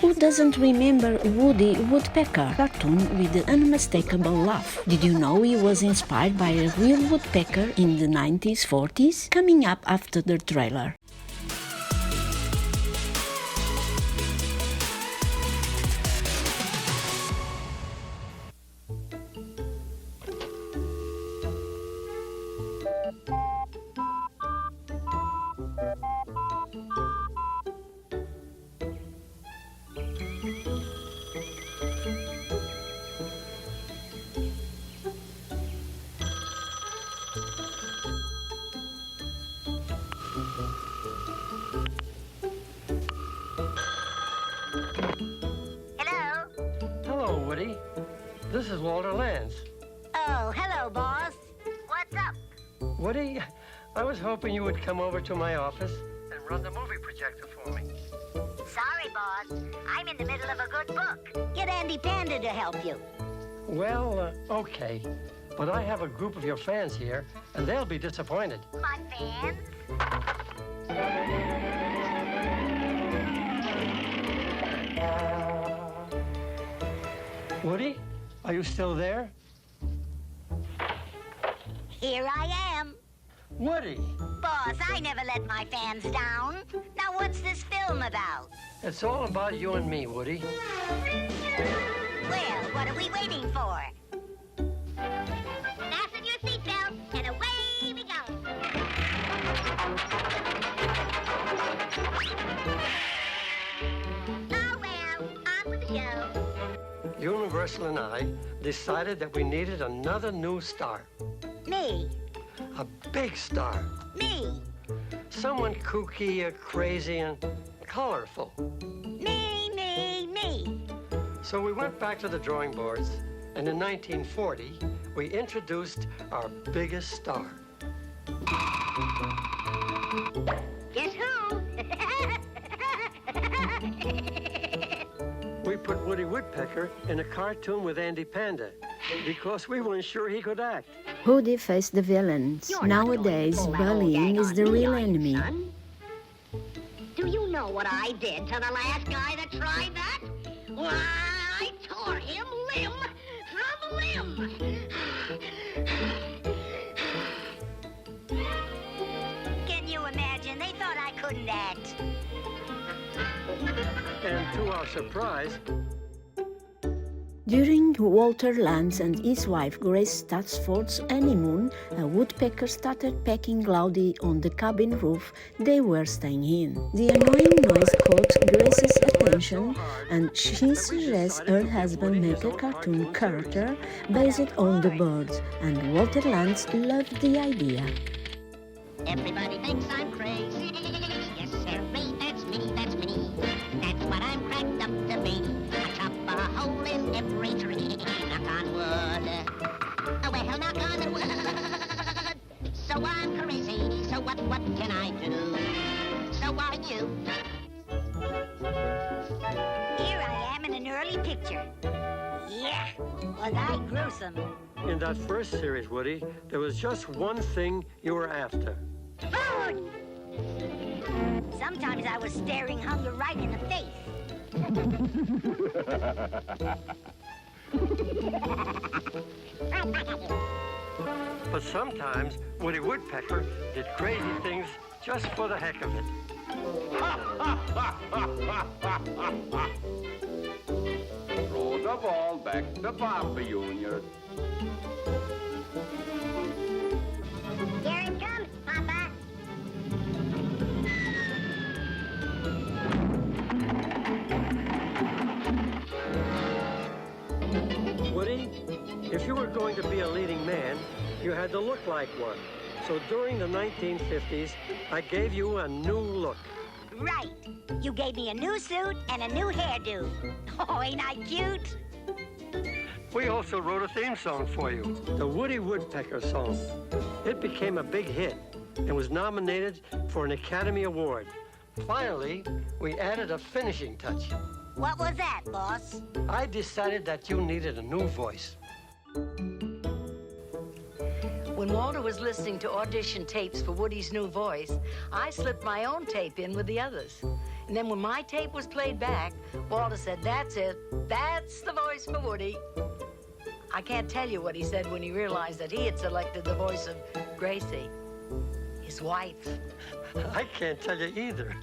Who doesn't remember Woody Woodpecker cartoon with the unmistakable laugh? Did you know he was inspired by a real woodpecker in the 1940s? Coming up after the trailer. Hello, Woody. This is Walter Lance. Oh, hello, boss. What's up? Woody, I was hoping you would come over to my office and run the movie projector for me. Sorry, boss. I'm in the middle of a good book. Get Andy Panda to help you. Well, okay. But I have a group of your fans here, and they'll be disappointed. My fans? Woody, are you still there? Here I am. Woody! Boss, I never let my fans down. Now, what's this film about? It's all about you and me, Woody. Well, what are we waiting for? Fasten your seatbelt, and away we go. Oh, well, on with the show. Universal and I decided that we needed another new star. Me. A big star. Me. Someone kooky, crazy, and colorful. Me, me, me. So we went back to the drawing boards, and in 1940, we introduced our biggest star. Guess who? We put Woody Woodpecker in a cartoon with Andy Panda because we weren't sure he could act. Woody faced the villains. Nowadays, bullying is the real enemy. Do you know what I did to the last guy that tried that? Why, I tore him limb from limb. Can you imagine? They thought I couldn't act. And to our surprise, During Walter Lance and his wife Grace Statsford's honeymoon, a woodpecker started pecking loudly on the cabin roof they were staying in. The annoying noise caught Grace's attention, and she suggests her husband make a cartoon character based on the birds, and Walter Lance loved the idea. Everybody thinks I'm crazy. Yes, sir, that's me, that's me. That's what I'm cracked up to be. I chop a hole in every tree. Knock on wood. Oh, well, knock on the wood. So I'm crazy, so what can I do? So are you. Here I am in an early picture. Yeah, was I gruesome. in that first series, Woody, there was just one thing you were after. Food! Sometimes I was staring hunger right in the face. But sometimes Woody Woodpecker did crazy things just for the heck of it. Throw the ball back to Papa Junior. Here it comes, Papa. Woody, if you were going to be a leading man, you had to look like one. So during the 1950s, I gave you a new look. Right. You gave me a new suit and a new hairdo. Oh, ain't I cute? We also wrote a theme song for you, the Woody Woodpecker song. It became a big hit and was nominated for an Academy Award. Finally, we added a finishing touch. What was that, boss? I decided that you needed a new voice. When Walter was listening to audition tapes for Woody's new voice, I slipped my own tape in with the others. And then when my tape was played back, Walter said, "That's it. That's the voice for Woody." I can't tell you what he said when he realized that he had selected the voice of Gracie, his wife. I can't tell you either.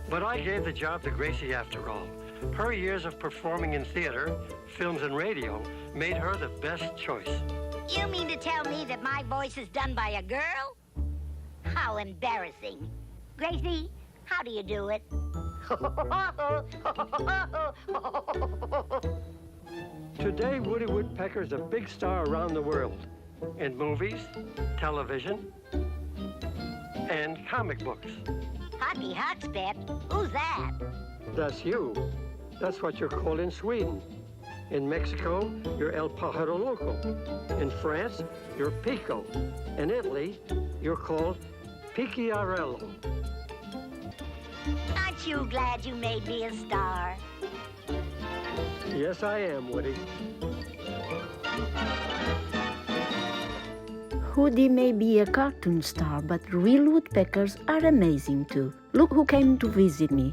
But I gave the job to Gracie after all. Her years of performing in theater, films, and radio made her the best choice. You mean to tell me that my voice is done by a girl? How embarrassing. Gracie, how do you do it? Today, Woody Woodpecker is a big star around the world, in movies, television, and comic books. Hockey Huckspet? Who's that? That's you. That's what you're called in Sweden. In Mexico, you're El Pájaro Loco. In France, you're Pico. In Italy, you're called Picchiarello. Aren't you glad you made me a star? Yes, I am, Woody. Woody may be a cartoon star, but real woodpeckers are amazing too. Look who came to visit me.